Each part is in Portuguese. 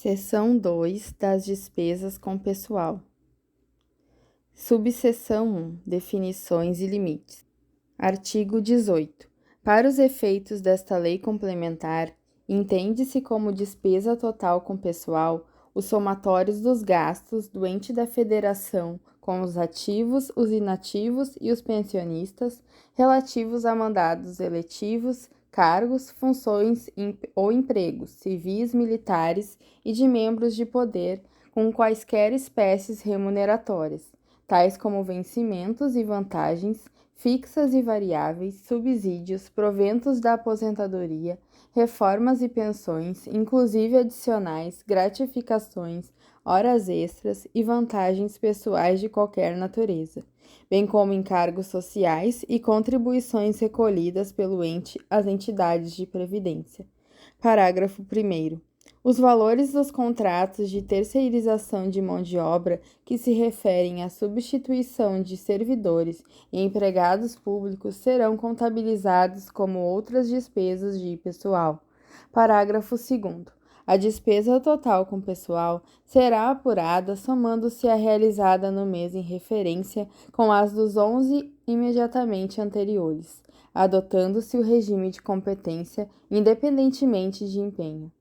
Seção 2 das despesas com pessoal. Subseção 1. Definições e limites. Artigo 18. Para os efeitos desta lei complementar, entende-se como despesa total com pessoal os somatórios dos gastos do ente da federação com os ativos, os inativos e os pensionistas relativos a mandados eletivos, cargos, funções ou empregos civis, militares e de membros de poder com quaisquer espécies remuneratórias, tais como vencimentos e vantagens, fixas e variáveis, subsídios, proventos da aposentadoria, reformas e pensões, inclusive adicionais, gratificações, horas extras e vantagens pessoais de qualquer natureza, bem como encargos sociais e contribuições recolhidas pelo ente às entidades de previdência. Parágrafo 1º. Os valores dos contratos de terceirização de mão de obra que se referem à substituição de servidores e empregados públicos serão contabilizados como outras despesas de pessoal. Parágrafo 2º. A despesa total com pessoal será apurada somando-se a realizada no mês em referência com as dos 11 imediatamente anteriores, adotando-se o regime de competência independentemente de empenho.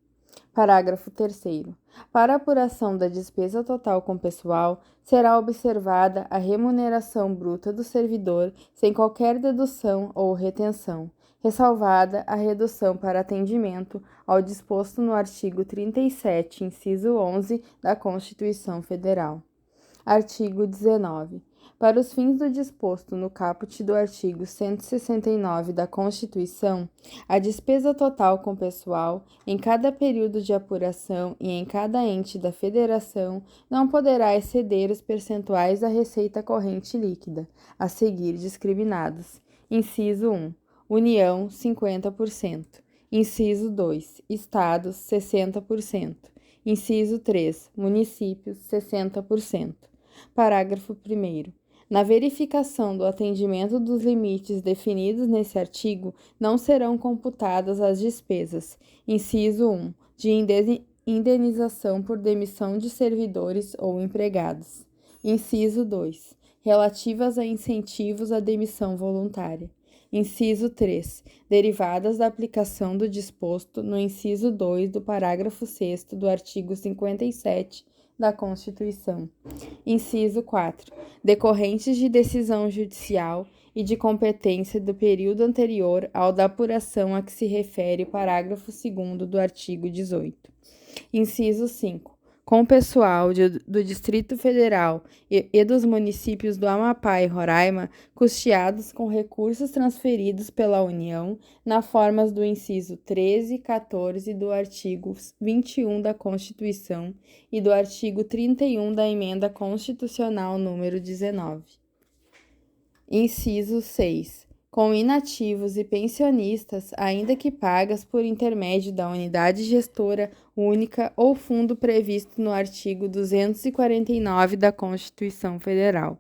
Parágrafo 3º. Para a apuração da despesa total com pessoal, será observada a remuneração bruta do servidor sem qualquer dedução ou retenção, ressalvada a redução para atendimento ao disposto no artigo 37, inciso 11 da Constituição Federal. Artigo 19. Para os fins do disposto no caput do artigo 169 da Constituição, a despesa total com pessoal, em cada período de apuração e em cada ente da Federação, não poderá exceder os percentuais da receita corrente líquida, a seguir discriminados. Inciso 1. União, 50%. Inciso 2. Estados, 60%. Inciso 3. Municípios, 60%. Parágrafo 1º. Na verificação do atendimento dos limites definidos nesse artigo, não serão computadas as despesas, inciso 1, de indenização por demissão de servidores ou empregados. Inciso 2, relativas a incentivos à demissão voluntária. Inciso 3, derivadas da aplicação do disposto no inciso 2 do parágrafo 6º do artigo 57 da Constituição. Inciso 4. Decorrentes de decisão judicial e de competência do período anterior ao da apuração a que se refere o parágrafo 2º do artigo 18. Inciso 5. Com o pessoal do Distrito Federal e dos municípios do Amapá e Roraima, custeados com recursos transferidos pela União, na formas do inciso 13 e 14 do artigo 21 da Constituição e do artigo 31 da Emenda Constitucional número 19. Inciso 6. Com inativos e pensionistas, ainda que pagas por intermédio da unidade gestora única ou fundo previsto no artigo 249 da Constituição Federal,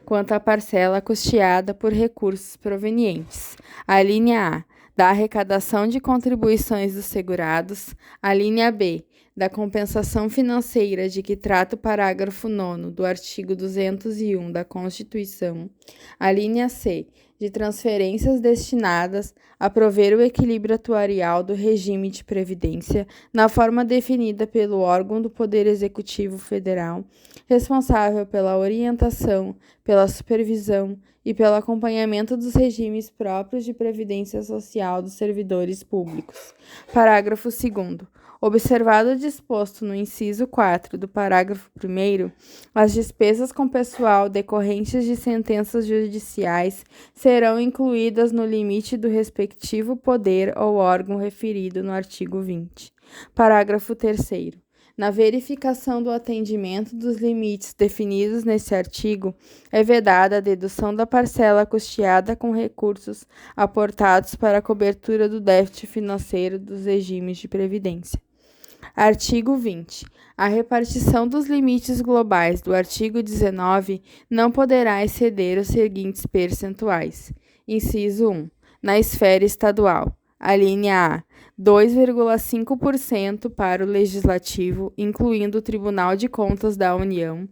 quanto à parcela custeada por recursos provenientes. A linha A, da arrecadação de contribuições dos segurados. A linha B, da compensação financeira de que trata o parágrafo 9º do artigo 201 da Constituição. A linha C, de transferências destinadas a prover o equilíbrio atuarial do regime de previdência, na forma definida pelo órgão do Poder Executivo Federal, responsável pela orientação, pela supervisão e pelo acompanhamento dos regimes próprios de previdência social dos servidores públicos. Parágrafo 2º. Observado o disposto no inciso 4 do parágrafo 1º, as despesas com pessoal decorrentes de sentenças judiciais serão incluídas no limite do respectivo poder ou órgão referido no artigo 20. Parágrafo 3º. Na verificação do atendimento dos limites definidos nesse artigo, é vedada a dedução da parcela custeada com recursos aportados para a cobertura do déficit financeiro dos regimes de previdência. Artigo 20. A repartição dos limites globais do artigo 19 não poderá exceder os seguintes percentuais. Inciso 1. Na esfera estadual, Alínea A, 2,5% para o Legislativo, incluindo o Tribunal de Contas da União.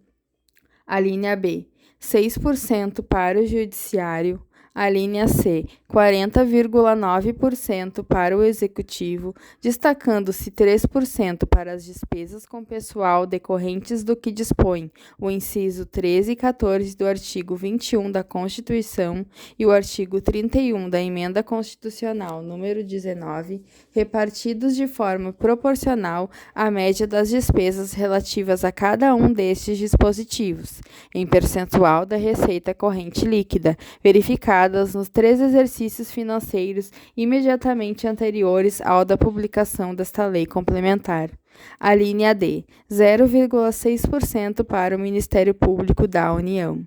Alínea B, 6% para o Judiciário. Alínea C, 40,9% para o Executivo, destacando-se 3% para as despesas com pessoal decorrentes do que dispõe o inciso 13 e 14 do artigo 21 da Constituição e o artigo 31 da Emenda Constitucional número 19, repartidos de forma proporcional à média das despesas relativas a cada um destes dispositivos, em percentual da receita corrente líquida, verificada nos 3 exercícios financeiros imediatamente anteriores ao da publicação desta lei complementar. Alínea D, 0,6% para o Ministério Público da União.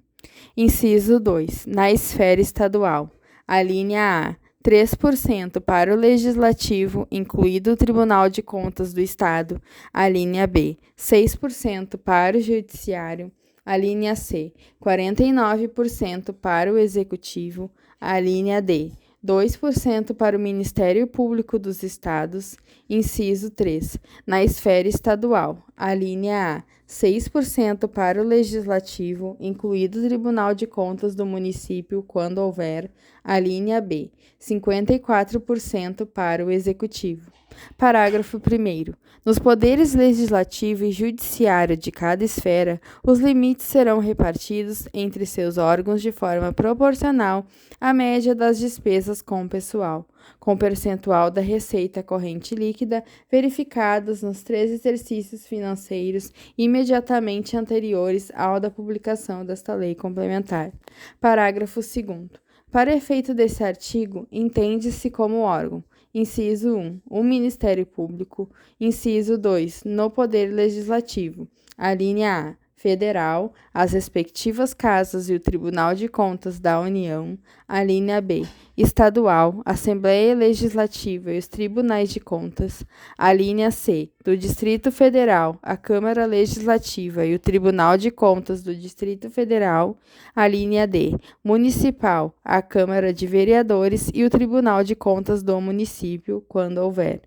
Inciso 2, na esfera estadual. Alínea A, 3% para o Legislativo, incluído o Tribunal de Contas do Estado. Alínea B, 6% para o Judiciário. Alínea C, 49% para o Executivo. Alínea D, 2% para o Ministério Público dos Estados. Inciso 3, na esfera estadual. Alínea A, 6% para o Legislativo, incluído o Tribunal de Contas do município, quando houver. Alínea B, 54% para o Executivo. Parágrafo 1º. Nos poderes legislativo e judiciário de cada esfera, os limites serão repartidos entre seus órgãos de forma proporcional à média das despesas com pessoal, com percentual da receita corrente líquida verificados nos 3 exercícios financeiros imediatamente anteriores ao da publicação desta lei complementar. Parágrafo 2º. Para efeito desse artigo, entende-se como órgão: inciso 1, o Ministério Público. Inciso 2, no Poder Legislativo. Alínea A, federal, as respectivas casas e o Tribunal de Contas da União. Alínea B, estadual, Assembleia Legislativa e os Tribunais de Contas. Alínea C, do Distrito Federal, a Câmara Legislativa e o Tribunal de Contas do Distrito Federal. Alínea D, municipal, a Câmara de Vereadores e o Tribunal de Contas do município, quando houver.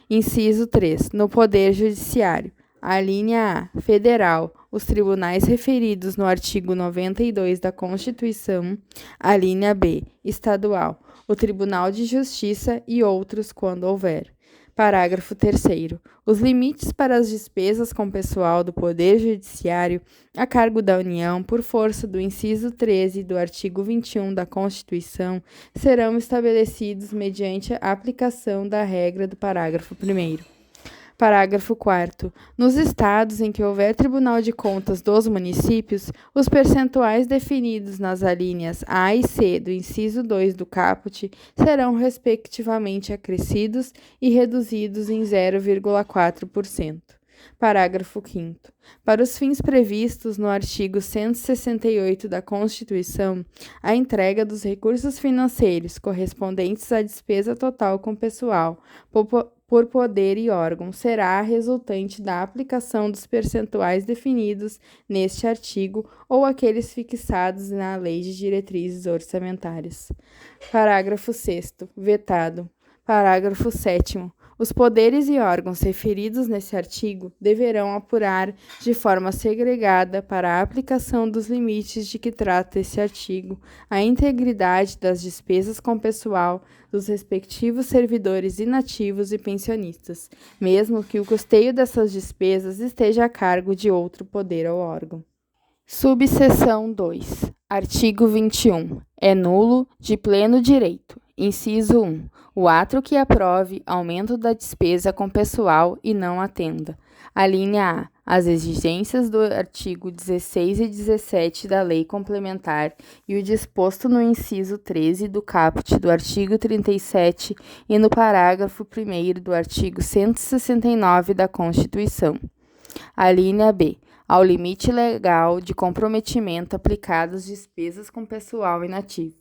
Inciso 3, no Poder Judiciário. Alínea A, federal, os tribunais referidos no artigo 92 da Constituição. Alínea B, estadual, o Tribunal de Justiça e outros, quando houver. Parágrafo 3º. Os limites para as despesas com pessoal do Poder Judiciário a cargo da União, por força do inciso 13 do artigo 21 da Constituição, serão estabelecidos mediante a aplicação da regra do parágrafo 1º. Parágrafo 4º. Nos estados em que houver Tribunal de Contas dos municípios, os percentuais definidos nas alíneas A e C do inciso 2 do caput serão respectivamente acrescidos e reduzidos em 0,4%. Parágrafo 5º. Para os fins previstos no artigo 168 da Constituição, a entrega dos recursos financeiros correspondentes à despesa total com pessoal, por poder e órgão, será resultante da aplicação dos percentuais definidos neste artigo ou aqueles fixados na Lei de Diretrizes Orçamentárias. Parágrafo 6º. Vetado. Parágrafo 7º. Os poderes e órgãos referidos nesse artigo deverão apurar de forma segregada para a aplicação dos limites de que trata esse artigo a integridade das despesas com pessoal dos respectivos servidores inativos e pensionistas, mesmo que o custeio dessas despesas esteja a cargo de outro poder ou órgão. Subseção 2. Artigo 21. É nulo, de pleno direito. Inciso 1. O ato que aprove aumento da despesa com pessoal e não atenda. Alínea A. As exigências do artigo 16 e 17 da Lei Complementar e o disposto no inciso 13 do caput do artigo 37 e no parágrafo 1º do artigo 169 da Constituição. Alínea B. Ao limite legal de comprometimento aplicado às despesas com pessoal inativo.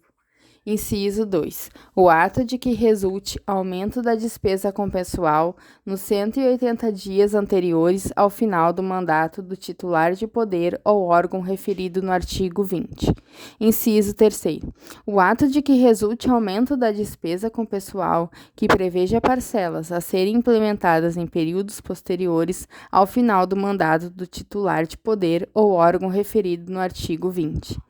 Inciso 2. O ato de que resulte aumento da despesa com pessoal nos 180 dias anteriores ao final do mandato do titular de poder ou órgão referido no artigo 20. Inciso 3. O ato de que resulte aumento da despesa com pessoal que preveja parcelas a serem implementadas em períodos posteriores ao final do mandato do titular de poder ou órgão referido no artigo 20.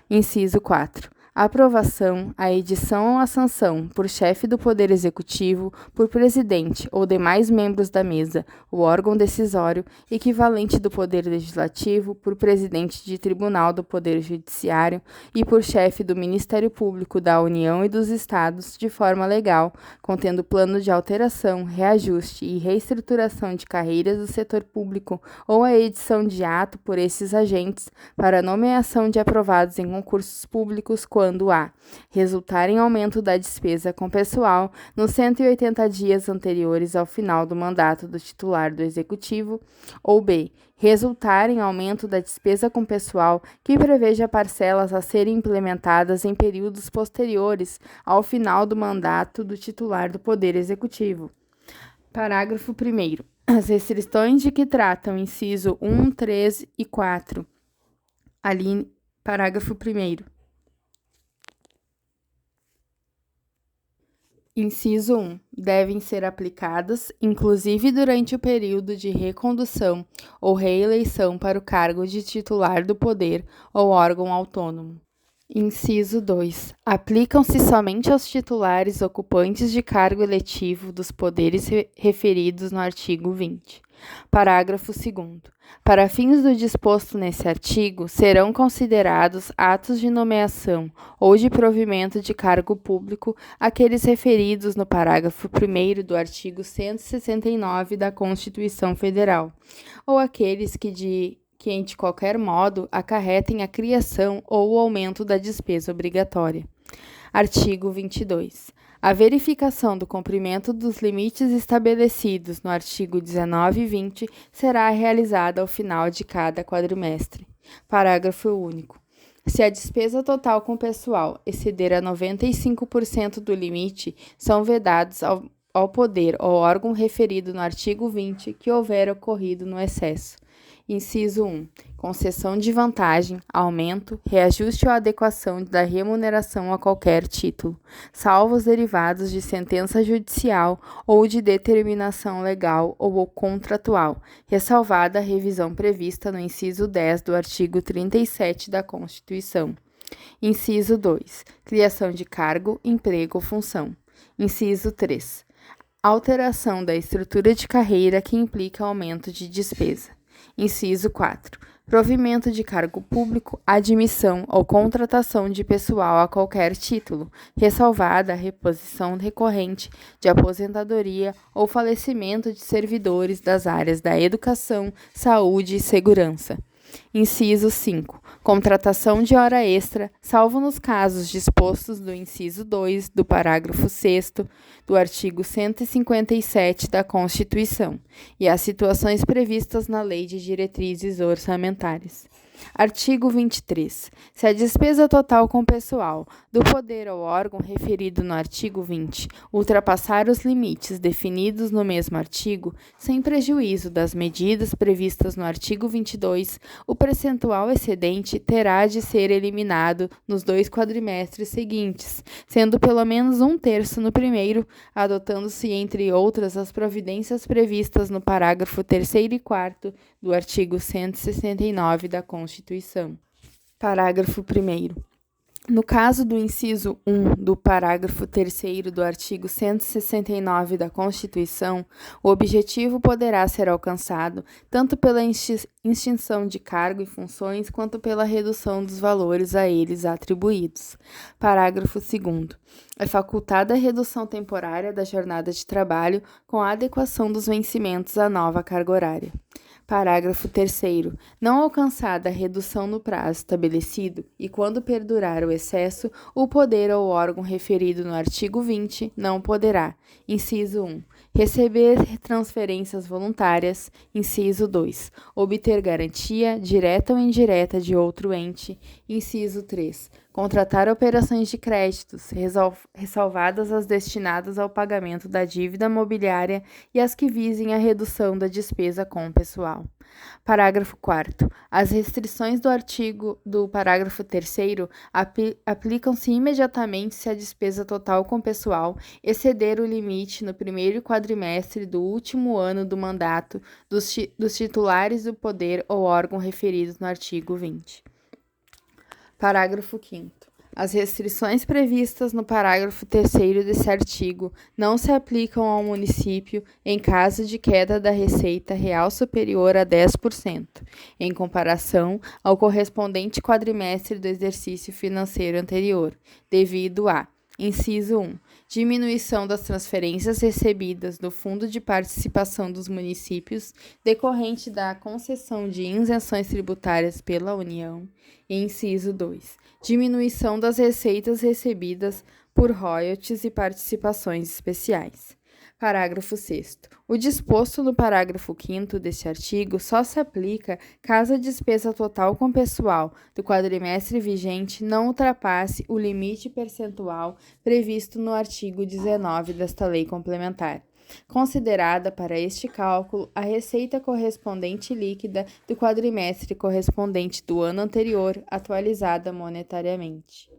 Inciso 4. A aprovação, a edição ou a sanção, por chefe do Poder Executivo, por presidente ou demais membros da mesa, o órgão decisório, equivalente do Poder Legislativo, por presidente de tribunal do Poder Judiciário e por chefe do Ministério Público da União e dos Estados, de forma legal, contendo plano de alteração, reajuste e reestruturação de carreiras do setor público ou a edição de ato por esses agentes para nomeação de aprovados em concursos públicos quando a resultar em aumento da despesa com pessoal nos 180 dias anteriores ao final do mandato do titular do Executivo, ou b. resultar em aumento da despesa com pessoal que preveja parcelas a serem implementadas em períodos posteriores ao final do mandato do titular do Poder Executivo. Parágrafo 1º. As restrições de que tratam inciso 1, 3 e 4. Parágrafo 1º. Inciso 1. Devem ser aplicadas, inclusive durante o período de recondução ou reeleição para o cargo de titular do poder ou órgão autônomo. Inciso 2. Aplicam-se somente aos titulares ocupantes de cargo eletivo dos poderes referidos no artigo 20. Parágrafo 2º. Para fins do disposto nesse artigo, serão considerados atos de nomeação ou de provimento de cargo público aqueles referidos no parágrafo 1º do artigo 169 da Constituição Federal, ou aqueles que de qualquer modo acarretem a criação ou o aumento da despesa obrigatória. Artigo 22. A verificação do cumprimento dos limites estabelecidos no artigo 19 e 20 será realizada ao final de cada quadrimestre. Parágrafo único. Se a despesa total com pessoal exceder a 95% do limite, são vedados ao poder ou órgão referido no artigo 20 que houver ocorrido no excesso. Inciso 1. Concessão de vantagem, aumento, reajuste ou adequação da remuneração a qualquer título, salvo os derivados de sentença judicial ou de determinação legal ou contratual, ressalvada a revisão prevista no inciso 10 do artigo 37 da Constituição. Inciso 2. Criação de cargo, emprego ou função. Inciso 3. Alteração da estrutura de carreira que implica aumento de despesa. Inciso 4. Provimento de cargo público, admissão ou contratação de pessoal a qualquer título, ressalvada a reposição recorrente de aposentadoria ou falecimento de servidores das áreas da educação, saúde e segurança. Inciso 5. Contratação de hora extra, salvo nos casos dispostos do inciso 2 do parágrafo 6º do artigo 157 da Constituição, e as situações previstas na Lei de Diretrizes Orçamentárias. Artigo 23. Se a despesa total com pessoal do poder ou órgão referido no artigo 20 ultrapassar os limites definidos no mesmo artigo, sem prejuízo das medidas previstas no artigo 22, o percentual excedente terá de ser eliminado nos 2 quadrimestres seguintes, sendo pelo menos 1/3 no primeiro, adotando-se, entre outras, as providências previstas no parágrafo 3º e 4º do artigo 169 da Constituição. Parágrafo 1º. No caso do inciso 1 do parágrafo 3º do artigo 169 da Constituição, o objetivo poderá ser alcançado tanto pela extinção de cargo e funções quanto pela redução dos valores a eles atribuídos. Parágrafo 2º. É facultada a redução temporária da jornada de trabalho com a adequação dos vencimentos à nova carga horária. Parágrafo 3º. Não alcançada a redução no prazo estabelecido e quando perdurar o excesso, o poder ou órgão referido no artigo 20 não poderá. Inciso 1. Receber transferências voluntárias. Inciso 2. Obter garantia, direta ou indireta, de outro ente. Inciso 3. contratar operações de créditos, ressalvadas as destinadas ao pagamento da dívida mobiliária e as que visem a redução da despesa com o pessoal. Parágrafo 4º. As restrições do artigo do parágrafo 3º aplicam-se imediatamente se a despesa total com pessoal exceder o limite no primeiro quadrimestre do último ano do mandato dos titulares do poder ou órgão referidos no artigo 20. Parágrafo 5º. As restrições previstas no parágrafo 3º desse artigo não se aplicam ao município em caso de queda da receita real superior a 10%, em comparação ao correspondente quadrimestre do exercício financeiro anterior, devido a: inciso 1. Diminuição das transferências recebidas do Fundo de Participação dos Municípios decorrente da concessão de isenções tributárias pela União. E inciso 2. Diminuição das receitas recebidas por royalties e participações especiais. Parágrafo 6º. O disposto no parágrafo 5º deste artigo só se aplica caso a despesa total com pessoal do quadrimestre vigente não ultrapasse o limite percentual previsto no artigo 19 desta lei complementar, considerada para este cálculo a receita correspondente líquida do quadrimestre correspondente do ano anterior, atualizada monetariamente.